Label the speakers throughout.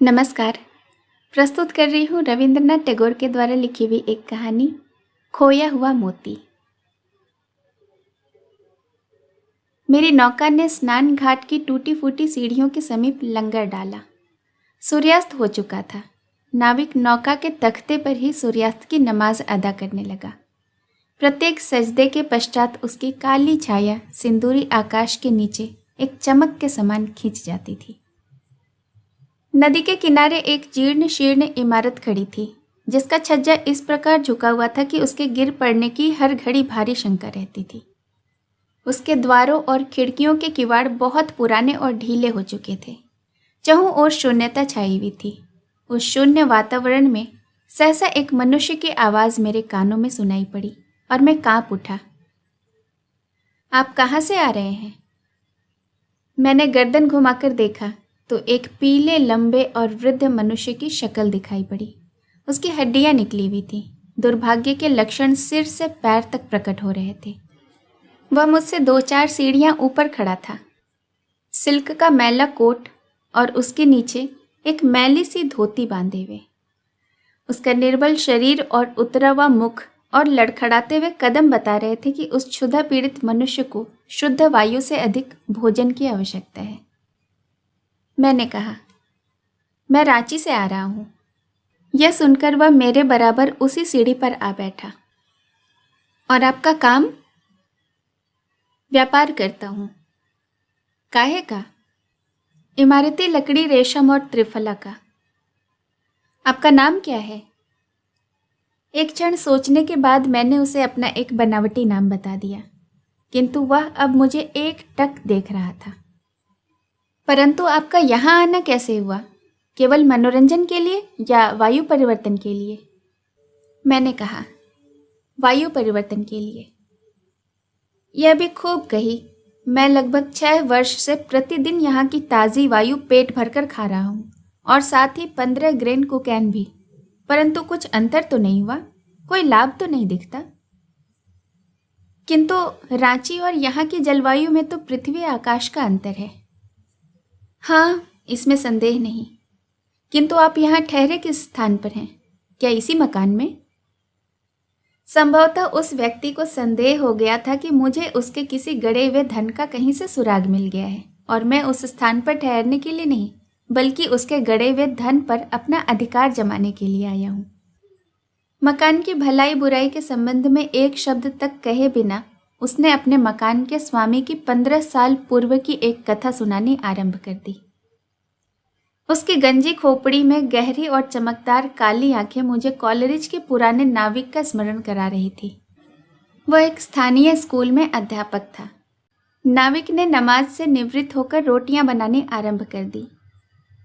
Speaker 1: नमस्कार। प्रस्तुत कर रही हूँ रविंद्रनाथ टैगोर के द्वारा लिखी हुई एक कहानी, खोया हुआ मोती। मेरी नौका ने स्नान घाट की टूटी फूटी सीढ़ियों के समीप लंगर डाला। सूर्यास्त हो चुका था। नाविक नौका के तख्ते पर ही सूर्यास्त की नमाज अदा करने लगा। प्रत्येक सजदे के पश्चात उसकी काली छाया सिंदूरी आकाश के नीचे एक चमक के समान खींच जाती थी। नदी के किनारे एक जीर्ण शीर्ण इमारत खड़ी थी, जिसका छज्जा इस प्रकार झुका हुआ था कि उसके गिर पड़ने की हर घड़ी भारी शंका रहती थी। उसके द्वारों और खिड़कियों के किवाड़ बहुत पुराने और ढीले हो चुके थे। चहुं ओर शून्यता छाई हुई थी। उस शून्य वातावरण में सहसा एक मनुष्य की आवाज़ मेरे कानों में सुनाई पड़ी और मैं कांप उठा। आप कहाँ से आ रहे हैं? मैंने गर्दन घुमाकर देखा तो एक पीले लंबे और वृद्ध मनुष्य की शक्ल दिखाई पड़ी। उसकी हड्डियां निकली हुई थी। दुर्भाग्य के लक्षण सिर से पैर तक प्रकट हो रहे थे। वह मुझसे 2-4 सीढ़ियां ऊपर खड़ा था। सिल्क का मैला कोट और उसके नीचे एक मैली सी धोती बांधे हुए। उसका निर्बल शरीर और उतरा हुआ मुख और लड़खड़ाते हुए कदम बता रहे थे कि उस क्षुधा पीड़ित मनुष्य को शुद्ध वायु से अधिक भोजन की आवश्यकता है। मैंने कहा, मैं रांची से आ रहा हूँ। यह सुनकर वह मेरे बराबर उसी सीढ़ी पर आ बैठा। और आपका काम? व्यापार करता हूँ। काहे का? इमारती लकड़ी, रेशम और त्रिफला का। आपका नाम क्या है? एक क्षण सोचने के बाद मैंने उसे अपना एक बनावटी नाम बता दिया, किंतु वह अब मुझे एक टक देख रहा था। परंतु आपका यहाँ आना कैसे हुआ? केवल मनोरंजन के लिए या वायु परिवर्तन के लिए? मैंने कहा, वायु परिवर्तन के लिए। यह भी खूब कही। मैं लगभग 6 वर्ष से प्रतिदिन यहाँ की ताज़ी वायु पेट भरकर खा रहा हूँ और साथ ही 15 ग्रेन कोकेन भी, परंतु कुछ अंतर तो नहीं हुआ, कोई लाभ तो नहीं दिखता। किंतु रांची और यहाँ की जलवायु में तो पृथ्वी आकाश का अंतर है। हाँ, इसमें संदेह नहीं। किंतु आप यहाँ ठहरे किस स्थान पर हैं? क्या इसी मकान में? संभवतः उस व्यक्ति को संदेह हो गया था कि मुझे उसके किसी गड़े हुए धन का कहीं से सुराग मिल गया है और मैं उस स्थान पर ठहरने के लिए नहीं, बल्कि उसके गड़े हुए धन पर अपना अधिकार जमाने के लिए आया हूँ। मकान की भलाई बुराई के संबंध में एक शब्द तक कहे बिना उसने अपने मकान के स्वामी की 15 साल पूर्व की एक कथा सुनानी आरंभ कर दी। उसकी गंजी खोपड़ी में गहरी और चमकदार काली आंखें मुझे कॉलेरिज के पुराने नाविक का स्मरण करा रही थी। वह एक स्थानीय स्कूल में अध्यापक था। नाविक ने नमाज से निवृत्त होकर रोटियां बनानी आरंभ कर दी।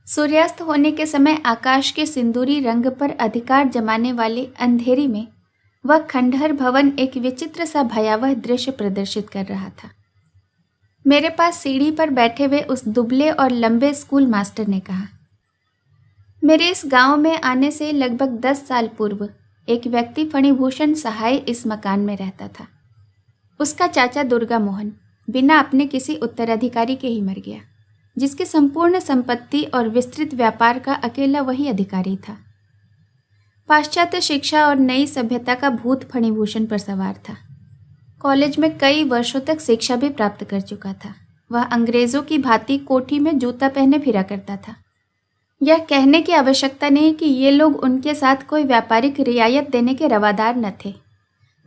Speaker 1: सूर्यास्त होने के समय आकाश के सिंदूरी रंग पर अधिकार जमाने वाले अंधेरी में वह खंडहर भवन एक विचित्र सा भयावह दृश्य प्रदर्शित कर रहा था। मेरे पास सीढ़ी पर बैठे हुए उस दुबले और लंबे स्कूल मास्टर ने कहा, मेरे इस गांव में आने से लगभग 10 साल पूर्व एक व्यक्ति फणिभूषण सहाय इस मकान में रहता था। उसका चाचा दुर्गा मोहन बिना अपने किसी उत्तराधिकारी के ही मर गया, जिसकी संपूर्ण संपत्ति और विस्तृत व्यापार का अकेला वही अधिकारी था। पाश्चात्य शिक्षा और नई सभ्यता का भूत फणिभूषण पर सवार था। कॉलेज में कई वर्षों तक शिक्षा भी प्राप्त कर चुका था। वह अंग्रेजों की भांति कोठी में जूता पहने फिरा करता था। यह कहने की आवश्यकता नहीं कि ये लोग उनके साथ कोई व्यापारिक रियायत देने के रवादार न थे।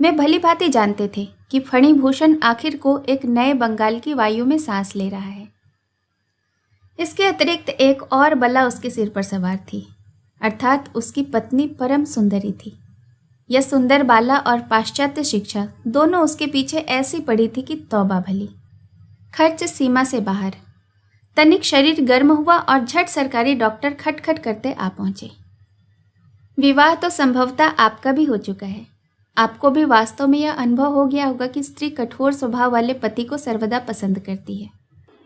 Speaker 1: वे भली भांति जानते थे कि फणिभूषण आखिर को एक नए बंगाल की वायु में सांस ले रहा है। इसके अतिरिक्त एक और बला उसके सिर पर सवार थी, अर्थात उसकी पत्नी परम सुंदरी थी। यह सुंदर बाला और पाश्चात्य शिक्षा दोनों उसके पीछे ऐसी पड़ी थी कि तौबा भली। खर्च सीमा से बाहर। तनिक शरीर गर्म हुआ और झट सरकारी डॉक्टर खटखट करते आ पहुंचे। विवाह तो संभवतः आपका भी हो चुका है। आपको भी वास्तव में यह अनुभव हो गया होगा कि स्त्री कठोर स्वभाव वाले पति को सर्वदा पसंद करती है।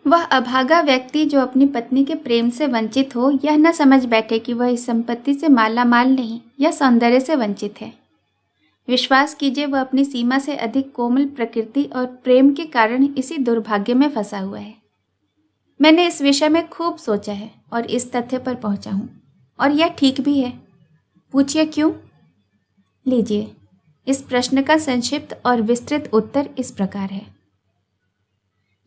Speaker 1: वह अभागा व्यक्ति जो अपनी पत्नी के प्रेम से वंचित हो, यह न समझ बैठे कि वह इस संपत्ति से माला माल नहीं या सौंदर्य से वंचित है। विश्वास कीजिए, वह अपनी सीमा से अधिक कोमल प्रकृति और प्रेम के कारण इसी दुर्भाग्य में फंसा हुआ है। मैंने इस विषय में खूब सोचा है और इस तथ्य पर पहुंचा हूं, और यह ठीक भी है। पूछिए क्यों? लीजिए, इस प्रश्न का संक्षिप्त और विस्तृत उत्तर इस प्रकार है।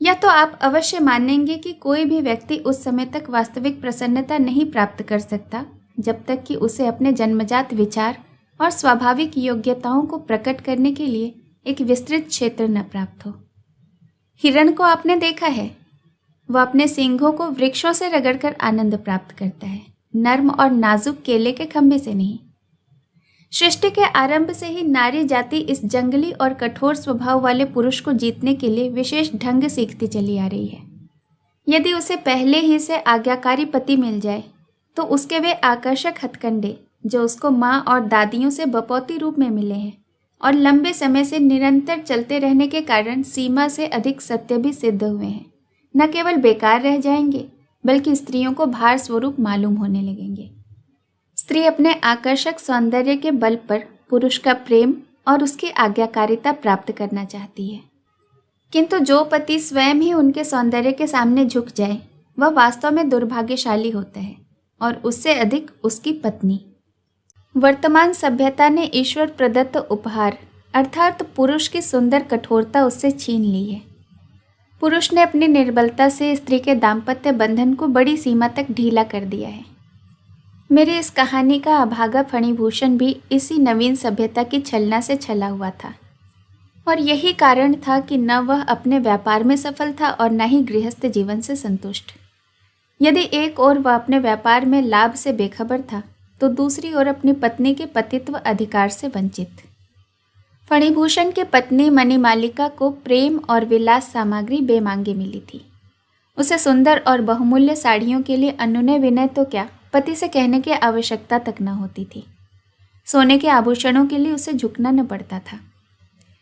Speaker 1: या तो आप अवश्य मानेंगे कि कोई भी व्यक्ति उस समय तक वास्तविक प्रसन्नता नहीं प्राप्त कर सकता जब तक कि उसे अपने जन्मजात विचार और स्वाभाविक योग्यताओं को प्रकट करने के लिए एक विस्तृत क्षेत्र न प्राप्त हो। हिरण को आपने देखा है, वह अपने सींगों को वृक्षों से रगड़कर आनंद प्राप्त करता है, नर्म और नाजुक केले के खंभे से नहीं। सृष्टि के आरंभ से ही नारी जाति इस जंगली और कठोर स्वभाव वाले पुरुष को जीतने के लिए विशेष ढंग सीखती चली आ रही है। यदि उसे पहले ही से आज्ञाकारी पति मिल जाए तो उसके वे आकर्षक हथकंडे जो उसको माँ और दादियों से बपौती रूप में मिले हैं और लंबे समय से निरंतर चलते रहने के कारण सीमा से अधिक सत्य भी सिद्ध हुए हैं, न केवल बेकार रह जाएंगे बल्कि स्त्रियों को भार स्वरूप मालूम होने लगेंगे। स्त्री अपने आकर्षक सौंदर्य के बल पर पुरुष का प्रेम और उसकी आज्ञाकारिता प्राप्त करना चाहती है, किंतु जो पति स्वयं ही उनके सौंदर्य के सामने झुक जाए वह वास्तव में दुर्भाग्यशाली होता है, और उससे अधिक उसकी पत्नी। वर्तमान सभ्यता ने ईश्वर प्रदत्त उपहार अर्थात पुरुष की सुंदर कठोरता उससे छीन ली है। पुरुष ने अपनी निर्बलता से स्त्री के दाम्पत्य बंधन को बड़ी सीमा तक ढीला कर दिया है। मेरी इस कहानी का अभागा फणिभूषण भी इसी नवीन सभ्यता की छलना से छला हुआ था, और यही कारण था कि न वह अपने व्यापार में सफल था और न ही गृहस्थ जीवन से संतुष्ट। यदि एक ओर वह अपने व्यापार में लाभ से बेखबर था तो दूसरी ओर अपनी पत्नी के पतित्व अधिकार से वंचित। फणिभूषण की पत्नी मणिमालिका को प्रेम और विलास सामग्री बेमांगे मिली थी। उसे सुंदर और बहुमूल्य साड़ियों के लिए अनुनय विनय तो क्या, पति से कहने की आवश्यकता तक न होती थी। सोने के आभूषणों के लिए उसे झुकना न पड़ता था।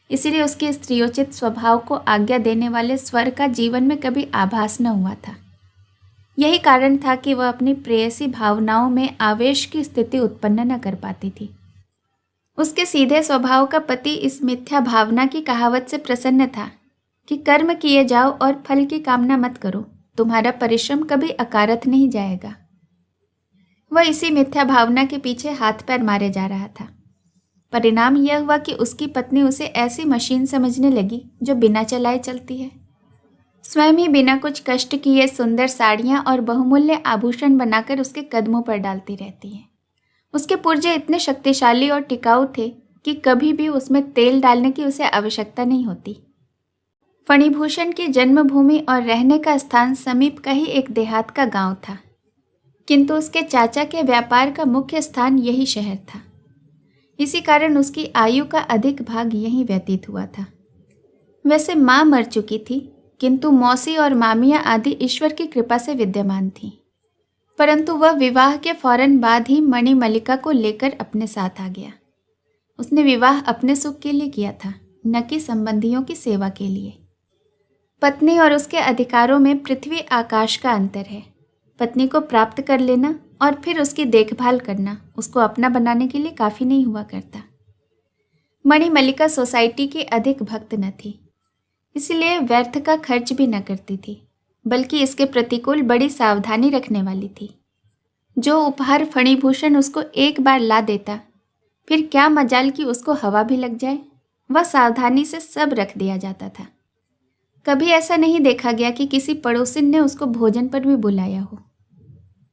Speaker 1: इसीलिए उसके स्त्रियोचित स्वभाव को आज्ञा देने वाले स्वर का जीवन में कभी आभास न हुआ था। यही कारण था कि वह अपनी प्रेयसी भावनाओं में आवेश की स्थिति उत्पन्न न कर पाती थी। उसके सीधे स्वभाव का पति इस मिथ्या भावना की कहावत से प्रसन्न था कि कर्म किए जाओ और फल की कामना मत करो, तुम्हारा परिश्रम कभी अकारथ नहीं जाएगा। वह इसी मिथ्या भावना के पीछे हाथ पैर मारे जा रहा था। परिणाम यह हुआ कि उसकी पत्नी उसे ऐसी मशीन समझने लगी जो बिना चलाए चलती है। स्वयं ही बिना कुछ कष्ट किए सुंदर साड़ियाँ और बहुमूल्य आभूषण बनाकर उसके कदमों पर डालती रहती है। उसके पुर्जे इतने शक्तिशाली और टिकाऊ थे कि कभी भी उसमें तेल डालने की उसे आवश्यकता नहीं होती। फणिभूषण की जन्मभूमि और रहने का स्थान समीप का ही एक देहात का गांव था, किंतु उसके चाचा के व्यापार का मुख्य स्थान यही शहर था। इसी कारण उसकी आयु का अधिक भाग यहीं व्यतीत हुआ था। वैसे माँ मर चुकी थी, किंतु मौसी और मामियाँ आदि ईश्वर की कृपा से विद्यमान थीं। परंतु वह विवाह के फौरन बाद ही मणिमल्लिका को लेकर अपने साथ आ गया। उसने विवाह अपने सुख के लिए किया था, न कि संबंधियों की सेवा के लिए। पत्नी और उसके अधिकारों में पृथ्वी आकाश का अंतर है। पत्नी को प्राप्त कर लेना और फिर उसकी देखभाल करना उसको अपना बनाने के लिए काफ़ी नहीं हुआ करता। मणिमल्लिका सोसाइटी की अधिक भक्त न थी, इसलिए व्यर्थ का खर्च भी न करती थी, बल्कि इसके प्रतिकूल बड़ी सावधानी रखने वाली थी। जो उपहार फणिभूषण उसको एक बार ला देता, फिर क्या मजाल कि उसको हवा भी लग जाए, वह सावधानी से सब रख दिया जाता था। कभी ऐसा नहीं देखा गया कि किसी पड़ोसिन ने उसको भोजन पर भी बुलाया हो।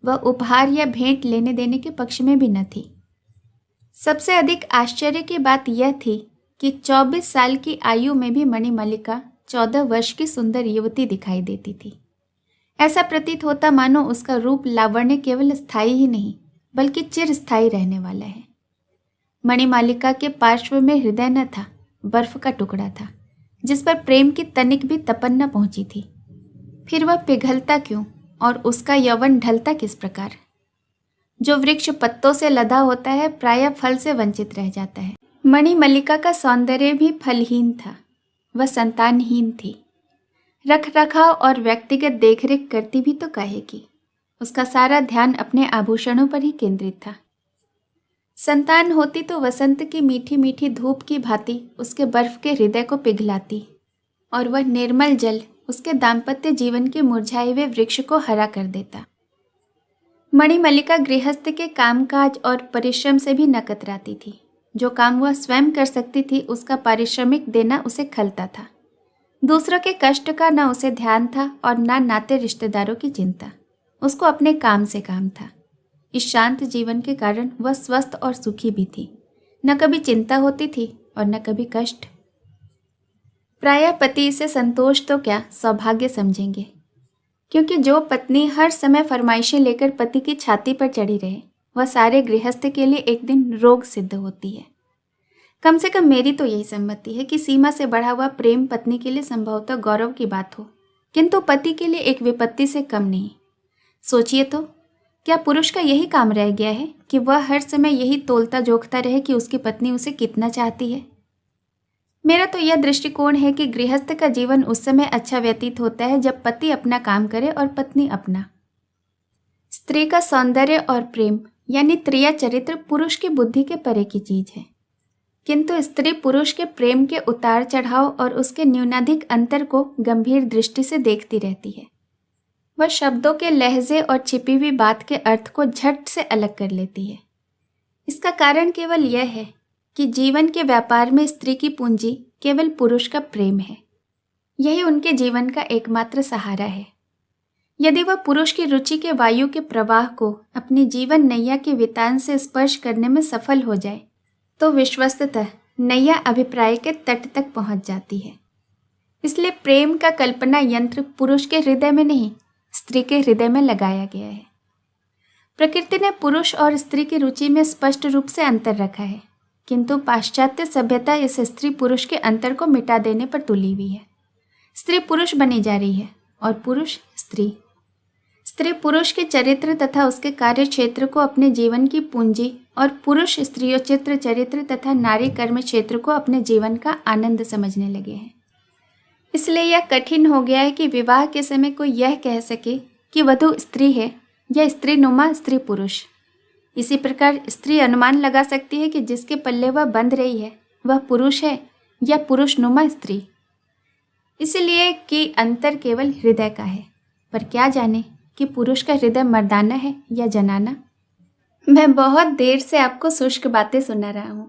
Speaker 1: वह उपहार या भेंट लेने देने के पक्ष में भी न थी। सबसे अधिक आश्चर्य की बात यह थी कि 24 साल की आयु में भी मणिमल्लिका 14 वर्ष की सुंदर युवती दिखाई देती थी। ऐसा प्रतीत होता मानो उसका रूप लावण्य केवल स्थायी ही नहीं बल्कि चिरस्थायी रहने वाला है। मणिमल्लिका के पार्श्व में हृदय न था, बर्फ का टुकड़ा था जिस पर प्रेम की तनिक भी तपन न पहुंची थी। फिर वह पिघलता क्यों और उसका यौवन ढलता किस प्रकार? जो वृक्ष पत्तों से लदा होता है प्रायः फल से वंचित रह जाता है। मणिमल्लिका का सौंदर्य भी फलहीन था। वह संतानहीन थी। रख रखाव और व्यक्तिगत देखरेख करती भी तो काहे की। उसका सारा ध्यान अपने आभूषणों पर ही केंद्रित था। संतान होती तो वसंत की मीठी मीठी धूप की भांति उसके बर्फ के हृदय को पिघलाती, और वह निर्मल जल उसके दाम्पत्य जीवन के मुरझाए हुए वृक्ष को हरा कर देता। मणिमल्लिका गृहस्थ के कामकाज और परिश्रम से भी न कतराती थी। जो काम वह स्वयं कर सकती थी उसका पारिश्रमिक देना उसे खलता था। दूसरों के कष्ट का न उसे ध्यान था और न नाते रिश्तेदारों की चिंता। उसको अपने काम से काम था। इस शांत जीवन के कारण वह स्वस्थ और सुखी भी थी। न कभी चिंता होती थी और न कभी कष्ट। प्रायः पति इसे संतोष तो क्या सौभाग्य समझेंगे, क्योंकि जो पत्नी हर समय फरमाइशें लेकर पति की छाती पर चढ़ी रहे वह सारे गृहस्थ के लिए एक दिन रोग सिद्ध होती है। कम से कम मेरी तो यही सम्मति है कि सीमा से बढ़ा हुआ प्रेम पत्नी के लिए संभवतः गौरव की बात हो, किंतु पति के लिए एक विपत्ति से कम नहीं। सोचिए तो, क्या पुरुष का यही काम रह गया है कि वह हर समय यही तोलता जोखता रहे कि उसकी पत्नी उसे कितना चाहती है। मेरा तो यह दृष्टिकोण है कि गृहस्थ का जीवन उस समय अच्छा व्यतीत होता है जब पति अपना काम करे और पत्नी अपना। स्त्री का सौंदर्य और प्रेम यानी त्रिया चरित्र पुरुष की बुद्धि के परे की चीज है, किंतु स्त्री पुरुष के प्रेम के उतार चढ़ाव और उसके न्यूनाधिक अंतर को गंभीर दृष्टि से देखती रहती है। वह शब्दों के लहजे और छिपी हुई बात के अर्थ को झट से अलग कर लेती है। इसका कारण केवल यह है कि जीवन के व्यापार में स्त्री की पूंजी केवल पुरुष का प्रेम है। यही उनके जीवन का एकमात्र सहारा है। यदि वह पुरुष की रुचि के वायु के प्रवाह को अपनी जीवन नैया के वितान से स्पर्श करने में सफल हो जाए तो विश्वस्तः नैया अभिप्राय के तट तक पहुंच जाती है। इसलिए प्रेम का कल्पना यंत्र पुरुष के हृदय में नहीं, स्त्री के हृदय में लगाया गया है। प्रकृति ने पुरुष और स्त्री की रुचि में स्पष्ट रूप से अंतर रखा है, किंतु पाश्चात्य सभ्यता इस स्त्री पुरुष के अंतर को मिटा देने पर तुली हुई है। स्त्री पुरुष बनी जा रही है और पुरुष स्त्री। स्त्री पुरुष के चरित्र तथा उसके कार्य क्षेत्र को अपने जीवन की पूंजी और पुरुष स्त्रियोचित्र चरित्र तथा नारी कर्म क्षेत्र को अपने जीवन का आनंद समझने लगे हैं। इसलिए यह कठिन हो गया है कि विवाह के समय कोई यह कह सके कि वधू स्त्री है या स्त्री नुमा स्त्री पुरुष। इसी प्रकार स्त्री अनुमान लगा सकती है कि जिसके पल्ले वह बंध रही है वह पुरुष है या पुरुष नुमा स्त्री। इसलिए कि अंतर केवल हृदय का है, पर क्या जाने कि पुरुष का हृदय मर्दाना है या जनाना। मैं बहुत देर से आपको शुष्क बातें सुना रहा हूँ,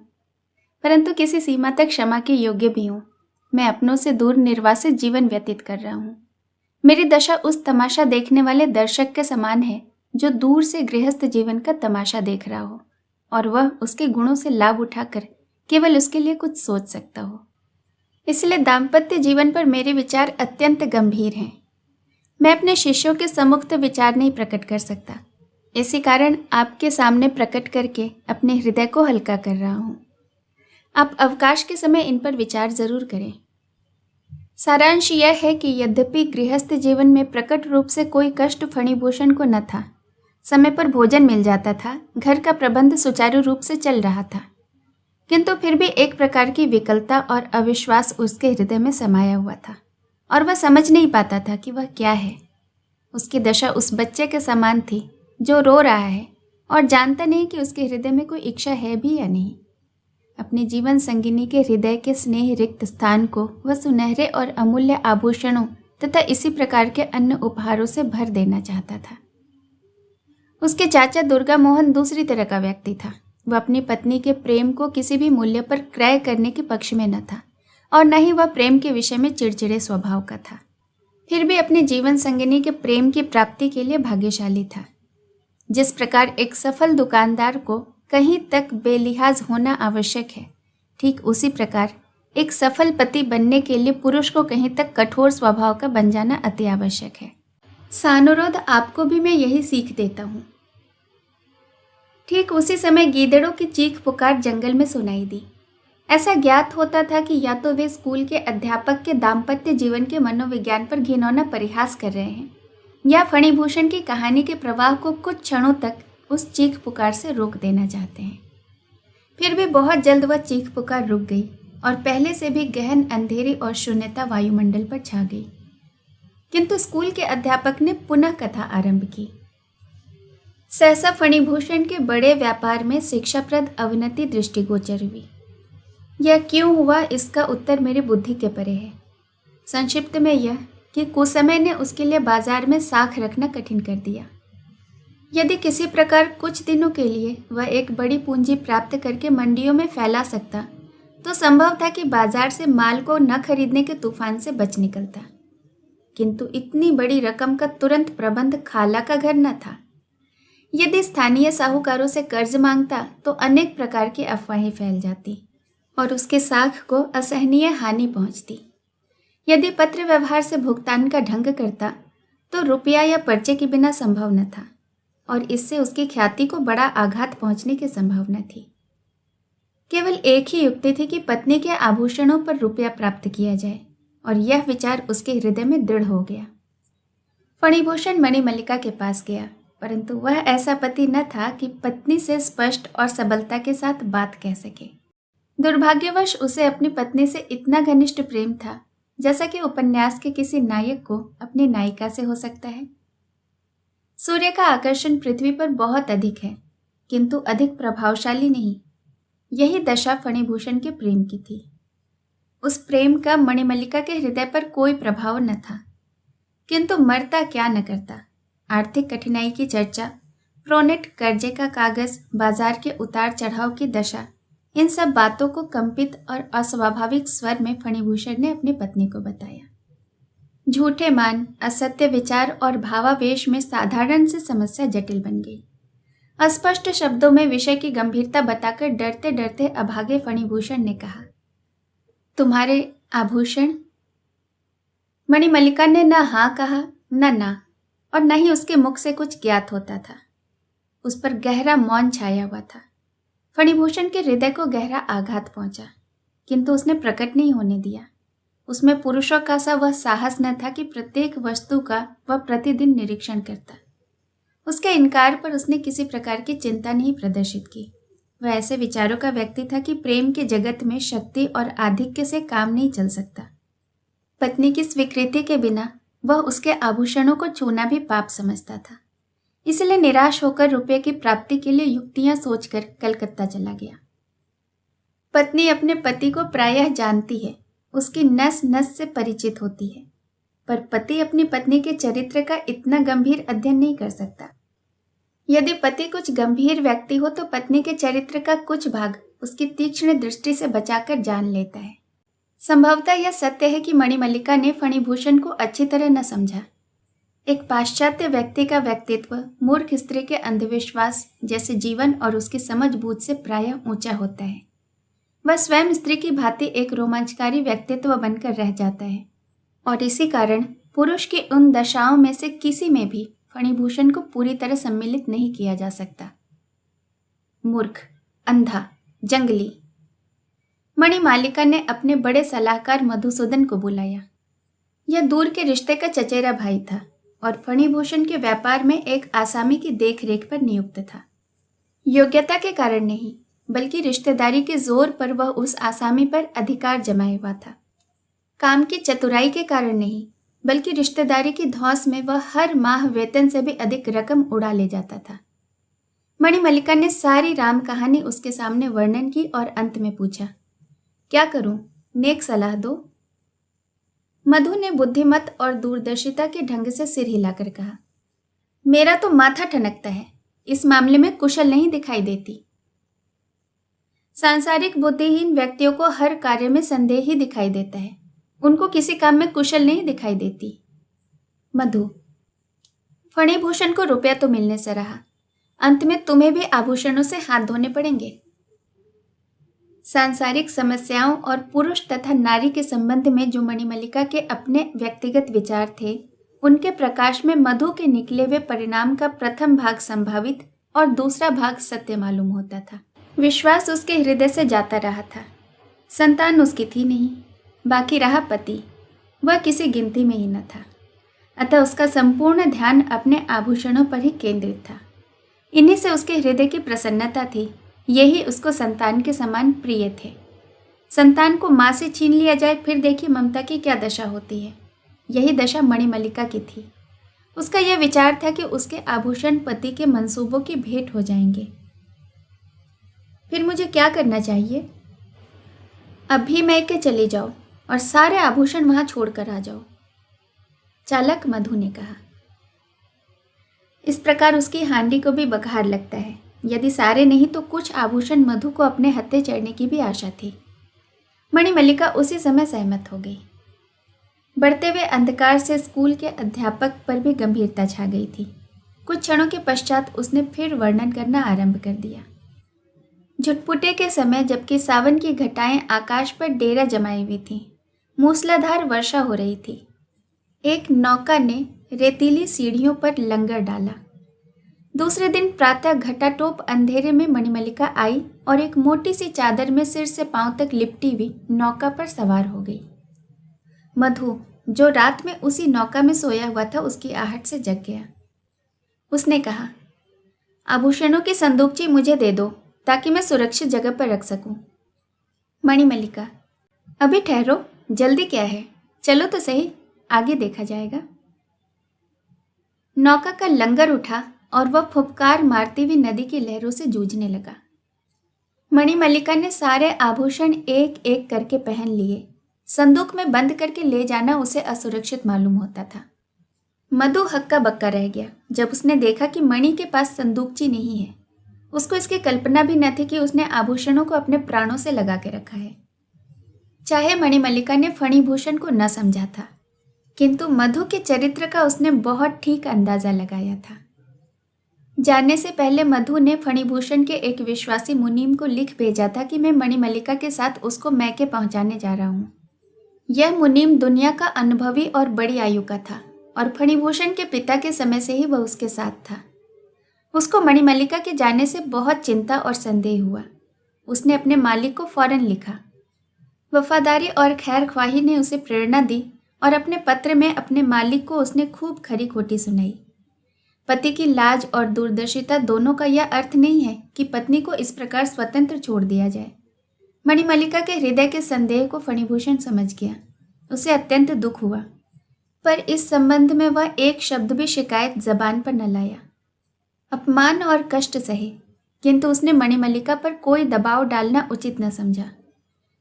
Speaker 1: परंतु किसी सीमा तक क्षमा के योग्य भी हूँ। मैं अपनों से दूर निर्वासित जीवन व्यतीत कर रहा हूँ। मेरी दशा उस तमाशा देखने वाले दर्शक के समान है जो दूर से गृहस्थ जीवन का तमाशा देख रहा हो और वह उसके गुणों से लाभ उठाकर केवल उसके लिए कुछ सोच सकता हो। इसलिए दाम्पत्य जीवन पर मेरे विचार अत्यंत गंभीर हैं। मैं अपने शिष्यों के सम्मुख विचार नहीं प्रकट कर सकता, इसी कारण आपके सामने प्रकट करके अपने हृदय को हल्का कर रहा हूँ। आप अवकाश के समय इन पर विचार जरूर करें। सारांश यह है कि यद्यपि गृहस्थ जीवन में प्रकट रूप से कोई कष्ट फणिभूषण को न था, समय पर भोजन मिल जाता था, घर का प्रबंध सुचारू रूप से चल रहा था, किंतु फिर भी एक प्रकार की विकलता और अविश्वास उसके हृदय में समाया हुआ था और वह समझ नहीं पाता था कि वह क्या है। उसकी दशा उस बच्चे के समान थी जो रो रहा है और जानता नहीं कि उसके हृदय में कोई इच्छा है भी या नहीं। अपने जीवन संगिनी के हृदय के स्नेह रिक्त स्थान को वह सुनहरे और अमूल्य आभूषणों तथा इसी प्रकार के अन्य उपहारों से भर देना चाहता था। उसके चाचा दुर्गा मोहन दूसरी तरह का व्यक्ति था। वह अपनी पत्नी के प्रेम को किसी भी मूल्य पर क्रय करने के पक्ष में न था और न ही वह प्रेम के विषय में चिड़चिड़े स्वभाव का था। फिर भी अपने जीवन संगिनी के प्रेम की प्राप्ति के लिए भाग्यशाली था। जिस प्रकार एक सफल दुकानदार को कहीं तक बेलिहाज होना आवश्यक है, ठीक उसी प्रकार एक सफल पति बनने के लिए पुरुष को कहीं तक कठोर स्वभाव का बन जाना अति आवश्यक है। सानुरोध आपको भी मैं यही सीख देता हूँ। ठीक उसी समय गीदड़ों की चीख पुकार जंगल में सुनाई दी। ऐसा ज्ञात होता था कि या तो वे स्कूल के अध्यापक के दाम्पत्य जीवन के मनोविज्ञान पर घिनौना परिहास कर रहे हैं या फणिभूषण की कहानी के प्रवाह को कुछ क्षणों तक उस चीख पुकार से रोक देना चाहते हैं। फिर भी बहुत जल्द वह चीख पुकार रुक गई और पहले से भी गहन अंधेरी और शून्यता वायुमंडल पर छा गई। किंतु स्कूल के अध्यापक ने पुनः कथा आरंभ की। सहसा फणिभूषण के बड़े व्यापार में शिक्षाप्रद अवनति दृष्टिगोचर हुई। यह क्यों हुआ, इसका उत्तर मेरी बुद्धि के परे है। संक्षिप्त में यह कि कुसमय ने उसके लिए बाजार में साख रखना कठिन कर दिया। यदि किसी प्रकार कुछ दिनों के लिए वह एक बड़ी पूंजी प्राप्त करके मंडियों में फैला सकता तो संभव था कि बाजार से माल को न खरीदने के तूफान से बच निकलता, किंतु इतनी बड़ी रकम का तुरंत प्रबंध खाला का घर न था। यदि स्थानीय साहूकारों से कर्ज मांगता तो अनेक प्रकार की अफवाहें फैल जाती और उसके साख को असहनीय हानि पहुंचती। यदि पत्र व्यवहार से भुगतान का ढंग करता तो रुपया या पर्चे के बिना संभव न था और इससे उसकी ख्याति को बड़ा आघात पहुंचने की संभावना थी। केवल एक ही युक्ति थी कि पत्नी के आभूषणों पर रुपया प्राप्त किया जाए और यह विचार उसके हृदय में दृढ़ हो गया। फणिभूषण मणिमल्लिका के पास गया, परंतु वह ऐसा पति न था कि पत्नी से स्पष्ट और सबलता के साथ बात कह सके। दुर्भाग्यवश उसे अपनी पत्नी से इतना घनिष्ठ प्रेम था जैसा कि उपन्यास के किसी नायक को अपनी नायिका से हो सकता है। सूर्य का आकर्षण पृथ्वी पर बहुत अधिक है, किंतु अधिक प्रभावशाली नहीं। यही दशा फणिभूषण के प्रेम की थी। उस प्रेम का मणिमल्लिका के हृदय पर कोई प्रभाव न था, किंतु मरता क्या न करता। आर्थिक कठिनाई की चर्चा, प्रोनेट कर्जे का कागज, बाजार के उतार चढ़ाव की दशा, इन सब बातों को कंपित और अस्वाभाविक स्वर में फणिभूषण ने अपनी पत्नी को बताया। झूठे मान, असत्य विचार और भावावेश में साधारण सी समस्या जटिल बन गई। अस्पष्ट शब्दों में विषय की गंभीरता बताकर डरते डरते अभागे फणिभूषण ने कहा, तुम्हारे आभूषण? मणिमल्लिका ने न हाँ कहा न ना, और न ही उसके मुख से कुछ ज्ञात होता था। उस पर गहरा मौन छाया हुआ था। फणिभूषण के हृदय को गहरा आघात पहुंचा, किंतु उसने प्रकट नहीं होने दिया। उसमें पुरुषों का सा वह साहस न था कि प्रत्येक वस्तु का वह प्रतिदिन निरीक्षण करता। उसके इनकार पर उसने किसी प्रकार की चिंता नहीं प्रदर्शित की। वह ऐसे विचारों का व्यक्ति था कि प्रेम के जगत में शक्ति और आधिक्य से काम नहीं चल सकता। पत्नी की स्वीकृति के बिना वह उसके आभूषणों को छूना भी पाप समझता था। इसलिए निराश होकर रुपये की प्राप्ति के लिए युक्तियां सोचकर कलकत्ता चला गया। पत्नी अपने पति को प्रायः जानती है, उसकी नस नस से परिचित होती है, पर पति अपनी पत्नी के चरित्र का इतना गंभीर अध्ययन नहीं कर सकता। यदि पति कुछ गंभीर व्यक्ति हो तो पत्नी के चरित्र का कुछ भाग उसकी तीक्ष्ण दृष्टि से बचाकर जान लेता है। संभवतः यह सत्य है कि मणिमल्लिका ने फणिभूषण को अच्छी तरह न समझा। एक पाश्चात्य व्यक्ति का व्यक्तित्व मूर्ख स्त्री के अंधविश्वास जैसे जीवन और उसकी समझ बूझ से प्रायः ऊंचा होता है। वह स्वयं स्त्री की भांति एक रोमांचकारी व्यक्तित्व बनकर रह जाता है और इसी कारण पुरुष की उन दशाओं में से किसी में भी फणिभूषण को पूरी तरह सम्मिलित नहीं किया जा सकता। मूर्ख, अंधा, जंगली। मणिमालिका ने अपने बड़े सलाहकार मधुसूदन को बुलाया। यह दूर के रिश्ते का चचेरा भाई था और फणिभूषण के व्यापार में एक आसामी की देखरेख पर नियुक्त था। योग्यता के कारण नहीं, बल्कि रिश्तेदारी के जोर पर वह उस आसामी पर अधिकार जमाए हुआ था। काम की चतुराई के कारण नहीं, बल्कि रिश्तेदारी की धौंस में वह हर माह वेतन से भी अधिक रकम उड़ा ले जाता था। मणिमल्लिका ने सारी राम कहानी उसके सामने वर्णन की और अंत में पूछा, क्या करूं? नेक सलाह दो। मधु ने बुद्धिमत और दूरदर्शिता के ढंग से सिर हिलाकर कहा, मेरा तो माथा ठनकता है, इस मामले में कुशल नहीं दिखाई देती। सांसारिक बुद्धिहीन व्यक्तियों को हर कार्य में संदेह ही दिखाई देता है, उनको किसी काम में कुशल नहीं दिखाई देती। मधु, फणिभूषण को रुपया तो मिलने से रहा, अंत में तुम्हें भी आभूषणों से हाथ धोने पड़ेंगे। सांसारिक समस्याओं और पुरुष तथा नारी के संबंध में जो मणिमल्लिका के अपने व्यक्तिगत विचार थे, उनके प्रकाश में मधु के निकले हुए परिणाम का प्रथम भाग संभावित और दूसरा भाग सत्य मालूम होता था। विश्वास उसके हृदय से जाता रहा था। संतान उसकी थी नहीं, बाकी रहा पति, वह किसी गिनती में ही न था। अतः उसका संपूर्ण ध्यान अपने आभूषणों पर ही केंद्रित था। इन्हीं से उसके हृदय की प्रसन्नता थी, यही उसको संतान के समान प्रिय थे। संतान को माँ से छीन लिया जाए, फिर देखिए ममता की क्या दशा होती है। यही दशा मणिमल्लिका की थी। उसका यह विचार था कि उसके आभूषण पति के मंसूबों की भेंट हो जाएंगे। फिर मुझे क्या करना चाहिए? अभी मैके चली जाओ और सारे आभूषण वहां छोड़कर आ जाओ, चालक मधु ने कहा। इस प्रकार उसकी हांडी को भी बघार लगता है। यदि सारे नहीं तो कुछ आभूषण मधु को अपने हत्थे चढ़ने की भी आशा थी। मणिमल्लिका उसी समय सहमत हो गई। बढ़ते हुए अंधकार से स्कूल के अध्यापक पर भी गंभीरता छा गई थी। कुछ क्षणों के पश्चात उसने फिर वर्णन करना आरंभ कर दिया। झुटपुटे के समय जबकि सावन की घटाएं आकाश पर डेरा जमाई हुई थीं, मूसलाधार वर्षा हो रही थी। एक नौका ने रेतीली सीढ़ियों पर लंगर डाला। दूसरे दिन प्रातः घटाटोप अंधेरे में मणिमल्लिका आई और एक मोटी सी चादर में सिर से पांव तक लिपटी हुई नौका पर सवार हो गई। मधु, जो रात में उसी नौका में सोया हुआ था, उसकी आहट से जग गया। उसने कहा, आभूषणों की संदूकची मुझे दे दो ताकि मैं सुरक्षित जगह पर रख सकूं। मणिमल्लिका, अभी ठहरो, जल्दी क्या है, चलो तो सही, आगे देखा जाएगा। नौका का लंगर उठा और वह फुफकार मारती हुई नदी की लहरों से जूझने लगा। मणिमल्लिका ने सारे आभूषण एक एक करके पहन लिए। संदूक में बंद करके ले जाना उसे असुरक्षित मालूम होता था। मधु हक्का बक्का रह गया जब उसने देखा कि मणि के पास संदूकची नहीं है। उसको इसकी कल्पना भी न थी कि उसने आभूषणों को अपने प्राणों से लगा के रखा है। चाहे मणिमल्लिका ने फणिभूषण को न समझा था, किंतु मधु के चरित्र का उसने बहुत ठीक अंदाजा लगाया था। जाने से पहले मधु ने फणिभूषण के एक विश्वासी मुनीम को लिख भेजा था कि मैं मणिमल्लिका के साथ उसको मैके पहुंचाने जा रहा हूं। यह मुनीम दुनिया का अनुभवी और बड़ी आयु का था और फणिभूषण के पिता के समय से ही वह उसके साथ था। उसको मणिमल्लिका के जाने से बहुत चिंता और संदेह हुआ। उसने अपने मालिक को फौरन लिखा। वफादारी और खैर ख्वाही ने उसे प्रेरणा दी और अपने पत्र में अपने मालिक को उसने खूब खरी खोटी सुनाई। पति की लाज और दूरदर्शिता दोनों का यह अर्थ नहीं है कि पत्नी को इस प्रकार स्वतंत्र छोड़ दिया जाए। मणिमल्लिका के हृदय के संदेह को फणिभूषण समझ गया। उसे अत्यंत दुख हुआ, पर इस संबंध में वह एक शब्द भी शिकायत जबान पर न लाया। अपमान और कष्ट सहे, किंतु उसने मणिमल्लिका पर कोई दबाव डालना उचित न समझा।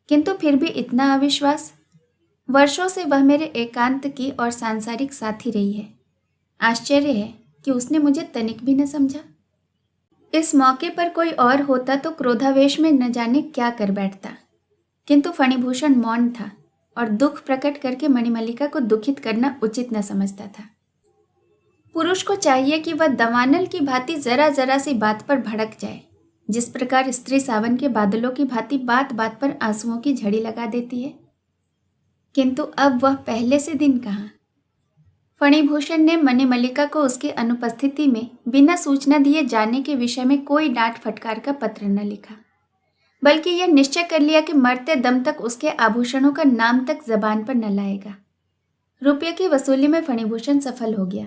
Speaker 1: किंतु फिर भी इतना अविश्वास। वर्षों से वह मेरे एकांत की और सांसारिक साथी रही है। आश्चर्य है कि उसने मुझे तनिक भी न समझा। इस मौके पर कोई और होता तो क्रोधावेश में न जाने क्या कर बैठता, किंतु फणिभूषण मौन था और दुख प्रकट करके मणिमल्लिका को दुखित करना उचित न समझता था। पुरुष को चाहिए कि वह दवानल की भांति जरा जरा सी बात पर भड़क जाए, जिस प्रकार स्त्री सावन के बादलों की भांति बात बात पर आंसुओं की झड़ी लगा देती है। किंतु अब वह पहले से दिन कहाँ। फणिभूषण ने मणिमल्लिका को उसकी अनुपस्थिति में बिना सूचना दिए जाने के विषय में कोई डांट फटकार का पत्र न लिखा, बल्कि यह निश्चय कर लिया कि मरते दम तक उसके आभूषणों का नाम तक जबान पर न लाएगा। रुपये की वसूली में फणिभूषण सफल हो गया।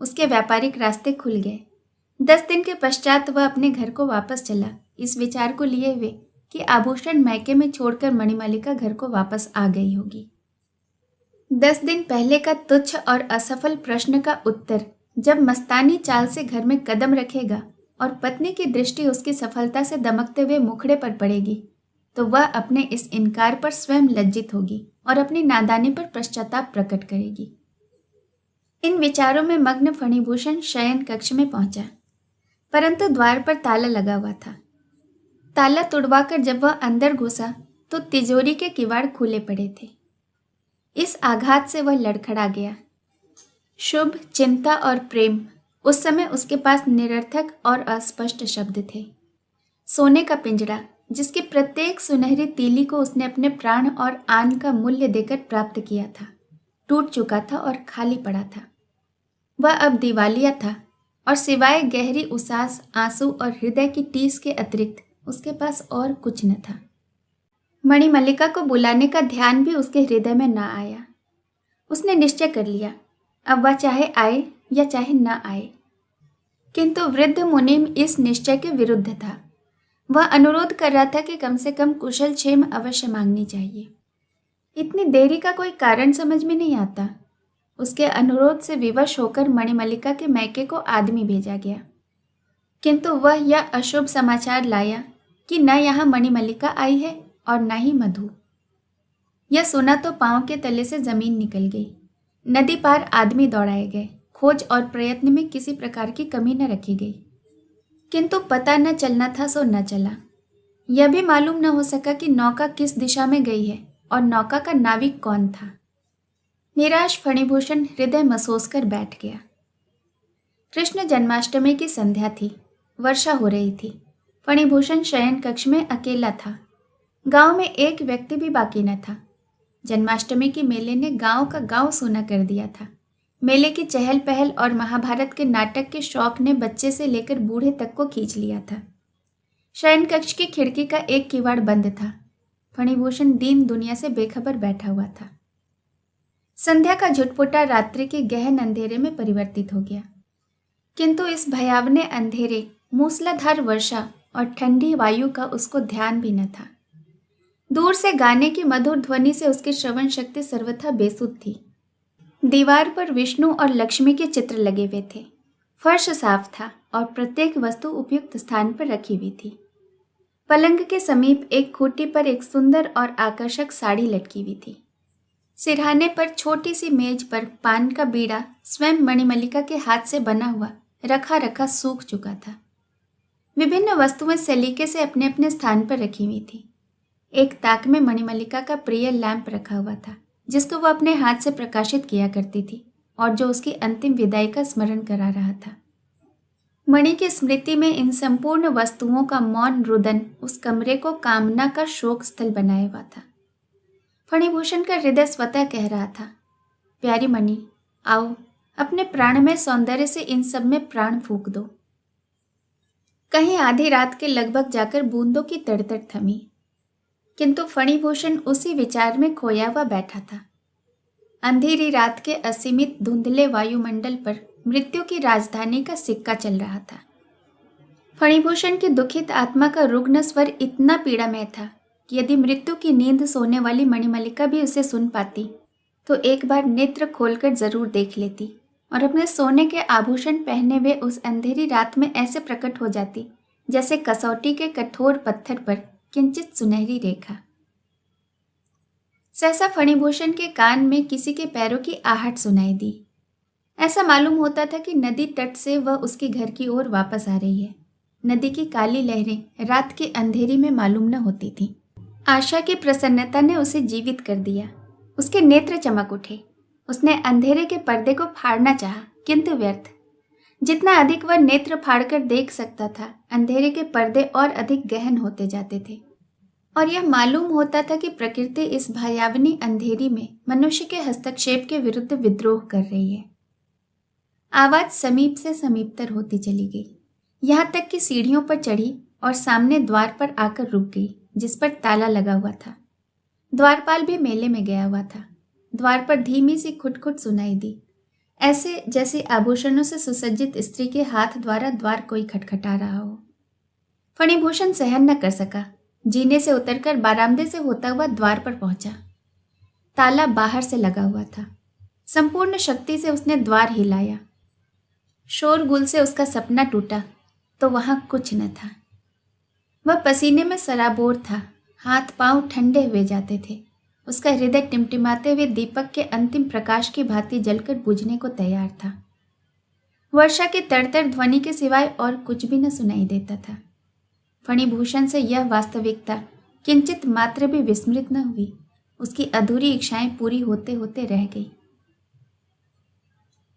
Speaker 1: उसके व्यापारिक रास्ते खुल गए। 10 दिन के पश्चात वह अपने घर को वापस चला, इस विचार को लिए हुए कि आभूषण मैके में छोड़कर मणिमल्लिका घर को वापस आ गई होगी। 10 दिन पहले का तुच्छ और असफल प्रश्न का उत्तर जब मस्तानी चाल से घर में कदम रखेगा और पत्नी की दृष्टि उसकी सफलता से दमकते हुए मुखड़े पर पड़ेगी, तो वह अपने इस इनकार पर स्वयं लज्जित होगी और अपनी नादानी पर पश्चाताप प्रकट करेगी। इन विचारों में मग्न फणिभूषण शयन कक्ष में पहुंचा, परंतु द्वार पर ताला लगा हुआ था। ताला तुड़वाकर जब वह अंदर घुसा तो तिजोरी के किवाड़ खुले पड़े थे। इस आघात से वह लड़खड़ा गया। शुभ, चिंता और प्रेम, उस समय उसके पास निरर्थक और अस्पष्ट शब्द थे। सोने का पिंजरा, जिसकी प्रत्येक सुनहरी तीली को उसने अपने प्राण और आन का मूल्य देकर प्राप्त किया था, टूट चुका था और खाली पड़ा था। वह अब दिवालिया था और सिवाय गहरी उसास, आंसू और हृदय की टीस के अतिरिक्त उसके पास और कुछ न था। मणिमल्लिका को बुलाने का ध्यान भी उसके हृदय में न आया। उसने निश्चय कर लिया, अब वह चाहे आए या चाहे न आए। किंतु वृद्ध मुनीम इस निश्चय के विरुद्ध था। वह अनुरोध कर रहा था कि कम से कम कुशल क्षेम अवश्य मांगनी चाहिए। इतनी देरी का कोई कारण समझ में नहीं आता। उसके अनुरोध से विवश होकर मणिमल्लिका के मैके को आदमी भेजा गया, किंतु वह यह अशुभ समाचार लाया कि न यहाँ मणिमल्लिका आई है और न ही मधु। यह सुना तो पांव के तले से जमीन निकल गई। नदी पार आदमी दौड़ाए गए, खोज और प्रयत्न में किसी प्रकार की कमी न रखी गई। किंतु पता न चलना था सो न चला। यह भी मालूम न हो सका कि नौका किस दिशा में गई है और नौका का नाविक कौन था। निराश फणिभूषण हृदय मसोस कर बैठ गया। कृष्ण जन्माष्टमी की संध्या थी। वर्षा हो रही थी। फणिभूषण शयन कक्ष में अकेला था। गांव में एक व्यक्ति भी बाकी न था। जन्माष्टमी के मेले ने गांव का गांव सूना कर दिया था। मेले की चहल पहल और महाभारत के नाटक के शौक ने बच्चे से लेकर बूढ़े तक को खींच लिया था। शयन कक्ष की खिड़की का एक किवाड़ बंद था। फणिभूषण दीन दुनिया से बेखबर बैठा हुआ था। संध्या का झुटपुटा रात्रि के गहन अंधेरे में परिवर्तित हो गया। किंतु इस भयावने अंधेरे, मूसलाधार वर्षा और ठंडी वायु का उसको ध्यान भी न था। दूर से गाने की मधुर ध्वनि से उसकी श्रवण शक्ति सर्वथा बेसुध थी। दीवार पर विष्णु और लक्ष्मी के चित्र लगे हुए थे। फर्श साफ था और प्रत्येक वस्तु उपयुक्त स्थान पर रखी हुई थी। पलंग के समीप एक खूंटी पर एक सुंदर और आकर्षक साड़ी लटकी हुई थी। सिरहाने पर छोटी सी मेज पर पान का बीड़ा स्वयं मणिमल्लिका के हाथ से बना हुआ रखा रखा सूख चुका था। विभिन्न वस्तुएं सलीके से अपने अपने स्थान पर रखी हुई थी। एक ताक में मणिमल्लिका का प्रिय लैंप रखा हुआ था, जिसको वह अपने हाथ से प्रकाशित किया करती थी और जो उसकी अंतिम विदाई का स्मरण करा रहा था। मणि की स्मृति में इन संपूर्ण वस्तुओं का मौन रुदन उस कमरे को कामना का शोक स्थल बनाया हुआ था। फणिभूषण का हृदय स्वतः कह रहा था, प्यारी मणि, आओ, अपने प्राणमय सौंदर्य से इन सब में प्राण फूंक दो। कहीं आधी रात के लगभग जाकर बूंदों की तड़तड़ थमी, किंतु फणिभूषण उसी विचार में खोया हुआ बैठा था। अंधेरी रात के असीमित धुंधले वायुमंडल पर मृत्यु की राजधानी का सिक्का चल रहा था। फणिभूषण की दुखित आत्मा का रुग्ण स्वर इतना पीड़ामय था कि यदि मृत्यु की नींद सोने वाली मणिमल्लिका भी उसे सुन पाती तो एक बार नेत्र खोलकर जरूर देख लेती और अपने सोने के आभूषण पहने हुए उस अंधेरी रात में ऐसे प्रकट हो जाती जैसे कसौटी के कठोर पत्थर पर किंचित सुनहरी रेखा। सहसा फणिभूषण के कान में किसी के पैरों की आहट सुनाई दी। ऐसा मालूम होता था कि नदी तट से वह उसके घर की ओर वापस आ रही है। नदी की काली लहरें रात के अंधेरी में मालूम न होती थीं। आशा की प्रसन्नता ने उसे जीवित कर दिया। उसके नेत्र चमक उठे। उसने अंधेरे के पर्दे को फाड़ना चाहा, किंतु व्यर्थ। जितना अधिक वह नेत्र फाड़कर देख सकता था, अंधेरे के पर्दे और अधिक गहन होते जाते थे और यह मालूम होता था कि प्रकृति इस भयावनी अंधेरी में मनुष्य के हस्तक्षेप के विरुद्ध विद्रोह कर रही है। आवाज समीप से समीपतर होती चली गई, यहाँ तक कि सीढ़ियों पर चढ़ी और सामने द्वार पर आकर रुक गई, जिस पर ताला लगा हुआ था। द्वारपाल भी मेले में गया हुआ था। द्वार पर धीमी सी खुटखुट सुनाई दी, ऐसे जैसे आभूषणों से सुसज्जित स्त्री के हाथ द्वारा द्वार कोई खटखटा रहा हो। फणिभूषण सहन न कर सका। जीने से उतरकर बारामदे से होता हुआ द्वार पर पहुंचा। ताला बाहर से लगा हुआ था। संपूर्ण शक्ति से उसने द्वार हिलाया। शोरगुल से उसका सपना टूटा तो वहां कुछ न था। वह पसीने में सराबोर था। हाथ पांव ठंडे हुए जाते थे। उसका हृदय टिमटिमाते हुए दीपक के अंतिम प्रकाश की भांति जलकर बुझने को तैयार था। वर्षा की तड़तड़ ध्वनि के सिवाय और कुछ भी न सुनाई देता था। फणिभूषण से यह वास्तविकता किंचित मात्र भी विस्मृत न हुई। उसकी अधूरी इच्छाएं पूरी होते होते रह गई।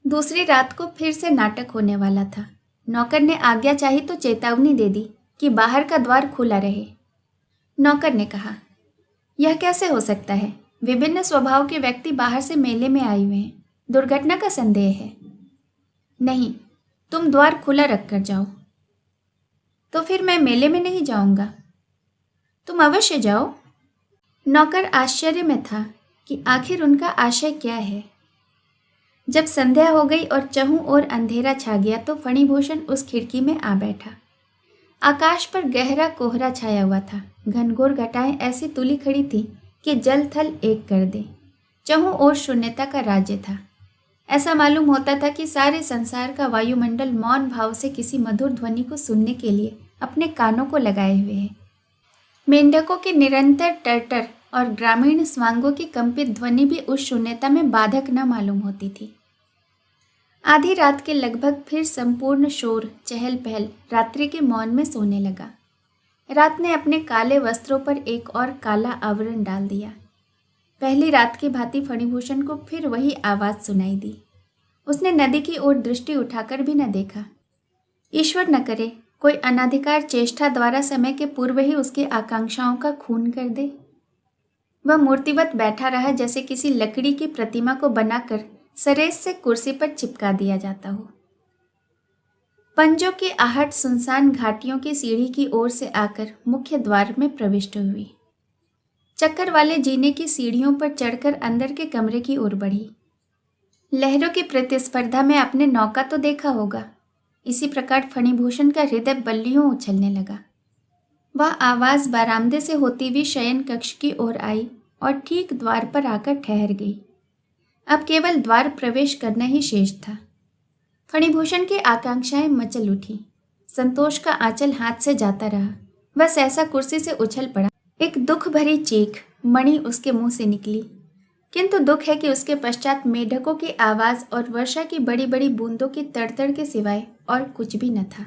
Speaker 1: दूसरी रात को फिर से नाटक होने वाला था। नौकर ने आज्ञा चाही तो चेतावनी दे दी कि बाहर का द्वार खुला रहे। नौकर ने कहा, यह कैसे हो सकता है? विभिन्न स्वभाव के व्यक्ति बाहर से मेले में आए हुए हैं। दुर्घटना का संदेह है। नहीं, तुम द्वार खुला रखकर जाओ। तो फिर मैं मेले में नहीं जाऊंगा। तुम अवश्य जाओ। नौकर आश्चर्य में था कि आखिर उनका आशय क्या है। जब संध्या हो गई और चहुं ओर अंधेरा छा गया तो फणिभूषण उस खिड़की में आ बैठा। आकाश पर गहरा कोहरा छाया हुआ था। घनघोर घटाएं ऐसी तुली खड़ी थी कि जल थल एक कर दे। चहुं ओर शून्यता का राज्य था। ऐसा मालूम होता था कि सारे संसार का वायुमंडल मौन भाव से किसी मधुर ध्वनि को सुनने के लिए अपने कानों को लगाए हुए है। मेंढकों की निरंतर टरटर और ग्रामीण स्वांगों की कंपित ध्वनि भी उस शून्यता में बाधक न मालूम होती थी। आधी रात के लगभग फिर संपूर्ण शोर, चहल पहल रात्रि के मौन में सोने लगा। रात ने अपने काले वस्त्रों पर एक और काला आवरण डाल दिया। पहली रात की भांति फणिभूषण को फिर वही आवाज सुनाई दी। उसने नदी की ओर दृष्टि उठाकर भी न देखा। ईश्वर न करे कोई अनाधिकार चेष्टा द्वारा समय के पूर्व ही उसकी आकांक्षाओं का खून कर दे। वह मूर्तिवत बैठा रहा, जैसे किसी लकड़ी की प्रतिमा को बनाकर सरेस से कुर्सी पर चिपका दिया जाता हो। पंजों की आहट सुनसान घाटियों की सीढ़ी की ओर से आकर मुख्य द्वार में प्रविष्ट हुई। चक्कर वाले जीने की सीढ़ियों पर चढ़कर अंदर के कमरे की ओर बढ़ी। लहरों की प्रतिस्पर्धा में आपने नौका तो देखा होगा। इसी प्रकार फणिभूषण का हृदय बल्लियों उछलने लगा। वह आवाज बरामदे से होती हुई शयन कक्ष की ओर आई और ठीक द्वार पर आकर ठहर गई। अब केवल द्वार प्रवेश करना ही शेष था। फणिभूषण की आकांक्षाएं मचल उठी। संतोष का आंचल हाथ से जाता रहा। वह सहसा कुर्सी से उछल पड़ा। एक दुख भरी चीख मणि उसके मुंह से निकली, किंतु दुख है कि उसके पश्चात मेढकों की आवाज और वर्षा की बड़ी बड़ी बूंदों की तड़तड़ के सिवाय और कुछ भी न था।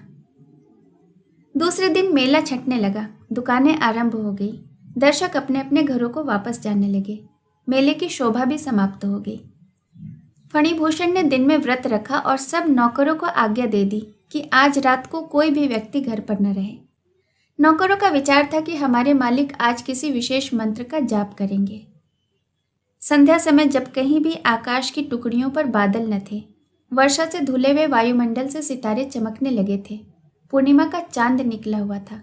Speaker 1: दूसरे दिन मेला छटने लगा। दुकानें आरंभ हो गई। दर्शक अपने अपने घरों को वापस जाने लगे। मेले की शोभा भी समाप्त हो गई। फणिभूषण ने दिन में व्रत रखा और सब नौकरों को आज्ञा दे दी कि आज रात को कोई भी व्यक्ति घर पर न रहे। नौकरों का विचार था कि हमारे मालिक आज किसी विशेष मंत्र का जाप करेंगे। संध्या समय जब कहीं भी आकाश की टुकड़ियों पर बादल न थे, वर्षा से धुले हुए वायुमंडल से सितारे चमकने लगे थे। पूर्णिमा का चांद निकला हुआ था।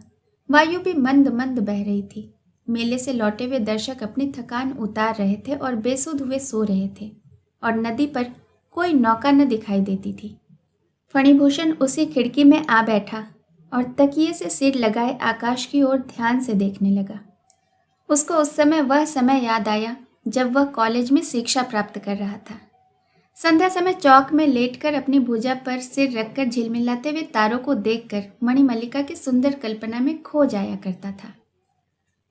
Speaker 1: वायु भी मंद मंद बह रही थी। मेले से लौटे हुए दर्शक अपनी थकान उतार रहे थे और बेसुध हुए सो रहे थे, और नदी पर कोई नौका न दिखाई देती थी। फणिभूषण उसी खिड़की में आ बैठा और तकिए से सिर लगाए आकाश की ओर ध्यान से देखने लगा। उसको उस समय वह समय याद आया जब वह कॉलेज में शिक्षा प्राप्त कर रहा था। संध्या समय चौक में लेटकर अपनी भुजा पर सिर रखकर झिलमिलाते हुए तारों को देखकर मणिमल्लिका की सुंदर कल्पना में खो जाया करता था।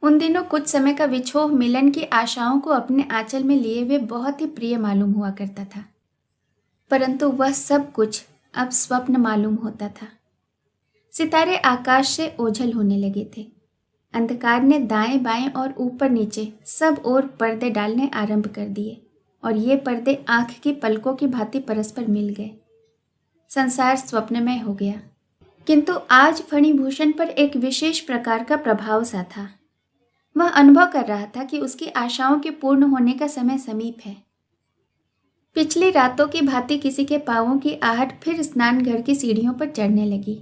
Speaker 1: उन दिनों कुछ समय का विछोह मिलन की आशाओं को अपने आंचल में लिए हुए बहुत ही प्रिय मालूम हुआ करता था, परंतु वह सब कुछ अब स्वप्न मालूम होता था। सितारे आकाश से ओझल होने लगे थे। अंधकार ने दाएं बाएं और ऊपर नीचे सब ओर पर्दे डालने आरंभ कर दिए, और ये पर्दे आंख की पलकों की भांति परस्पर मिल गए। संसार स्वप्नमय हो गया। किंतु आज फणिभूषण पर एक विशेष प्रकार का प्रभाव सा था। वह अनुभव कर रहा था कि उसकी आशाओं के पूर्ण होने का समय समीप है। पिछली रातों की भांति किसी के पांवों की आहट फिर स्नान घर की सीढ़ियों पर चढ़ने लगी।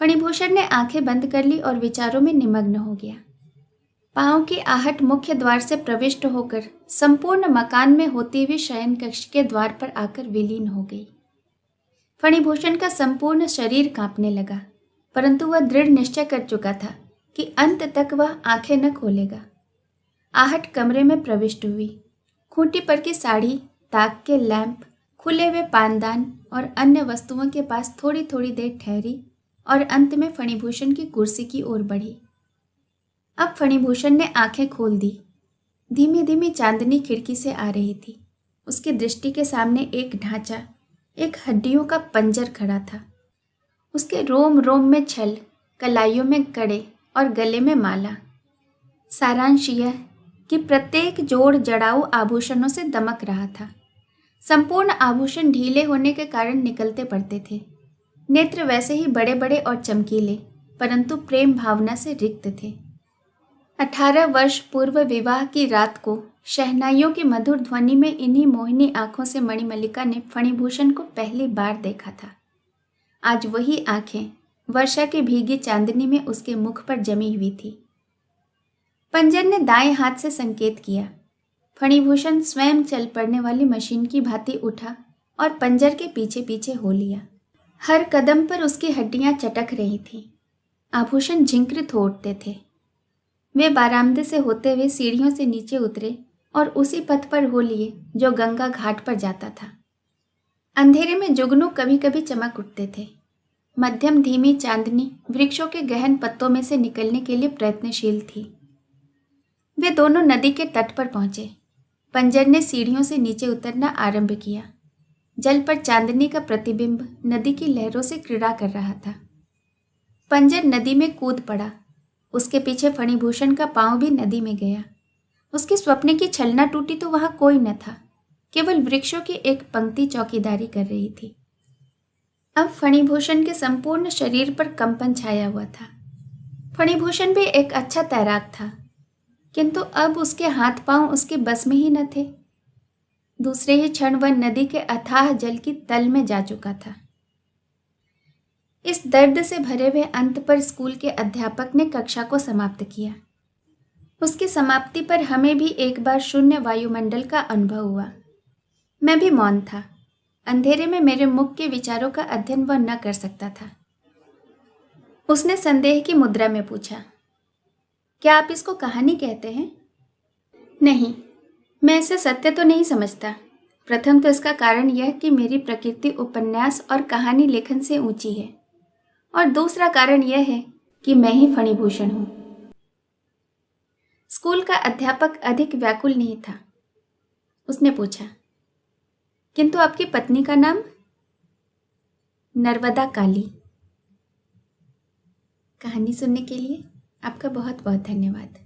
Speaker 1: फणिभूषण ने आंखें बंद कर ली और विचारों में निमग्न हो गया। पांव की आहट मुख्य द्वार से प्रविष्ट होकर संपूर्ण मकान में होती हुई शयन कक्ष के द्वार पर आकर विलीन हो गई। फणिभूषण का संपूर्ण शरीर कांपने लगा, परंतु वह दृढ़ निश्चय कर चुका था कि अंत तक वह आंखें न खोलेगा। आहट कमरे में प्रविष्ट हुई। खूंटी पर की साड़ी, ताक के लैंप, खुले हुए पानदान और अन्य वस्तुओं के पास थोड़ी थोड़ी देर ठहरी और अंत में फणिभूषण की कुर्सी की ओर बढ़ी। अब फणिभूषण ने आंखें खोल दी। धीमी धीमी चांदनी खिड़की से आ रही थी। उसकी दृष्टि के सामने एक ढांचा, एक हड्डियों का पंजर खड़ा था। उसके रोम रोम में छल, कलाइयों में कड़े और गले में माला। सारांश यह कि प्रत्येक जोड़ जड़ाऊ आभूषणों से दमक रहा था। संपूर्ण आभूषण ढीले होने के कारण निकलते पड़ते थे। नेत्र वैसे ही बड़े बड़े और चमकीले, परंतु प्रेम भावना से रिक्त थे। 18 वर्ष पूर्व विवाह की रात को शहनाइयों की मधुर ध्वनि में इन्हीं मोहिनी आंखों से मणिमल्लिका ने फणिभूषण को पहली बार देखा था। आज वही आंखें वर्षा की भीगी चांदनी में उसके मुख पर जमी हुई थी। पंजर ने दाएं हाथ से संकेत किया। फणिभूषण स्वयं चल पड़ने वाली मशीन की भांति उठा और पंजर के पीछे पीछे हो लिया। हर कदम पर उसकी हड्डियां चटक रही थीं। आभूषण झिंकृत हो उठते थे। वे बारामदे से होते हुए सीढ़ियों से नीचे उतरे और उसी पथ पर हो लिए जो गंगा घाट पर जाता था। अंधेरे में जुगनू कभी कभी चमक उठते थे। मध्यम धीमी चांदनी वृक्षों के गहन पत्तों में से निकलने के लिए प्रयत्नशील थी। वे दोनों नदी के तट पर पहुंचे। पंजर ने सीढ़ियों से नीचे उतरना आरंभ किया। जल पर चांदनी का प्रतिबिंब नदी की लहरों से क्रीड़ा कर रहा था। पंजर नदी में कूद पड़ा। उसके पीछे फणिभूषण का पांव भी नदी में गया। उसके स्वप्न की छलना टूटी तो वहां कोई न था, केवल वृक्षों की एक पंक्ति चौकीदारी कर रही थी। अब फणिभूषण के संपूर्ण शरीर पर कंपन छाया हुआ था। फणिभूषण भी एक अच्छा तैराक था, किंतु अब उसके हाथ पांव उसके बस में ही न थे। दूसरे ही क्षण वह नदी के अथाह जल की तल में जा चुका था। इस दर्द से भरे हुए अंत पर स्कूल के अध्यापक ने कक्षा को समाप्त किया। उसकी समाप्ति पर हमें भी एक बार शून्य वायुमंडल का अनुभव हुआ। मैं भी मौन था। अंधेरे में मेरे मुख के विचारों का अध्ययन वह न कर सकता था। उसने संदेह की मुद्रा में पूछा, क्या आप इसको कहानी कहते हैं? नहीं, मैं इसे सत्य तो नहीं समझता। प्रथम तो इसका कारण यह कि मेरी प्रकृति उपन्यास और कहानी लेखन से ऊंची है, और दूसरा कारण यह है कि मैं ही फणिभूषण हूं। स्कूल का अध्यापक अधिक व्याकुल नहीं था। उसने पूछा, किंतु आपकी पत्नी का नाम? नर्मदा काली। कहानी सुनने के लिए आपका बहुत बहुत धन्यवाद।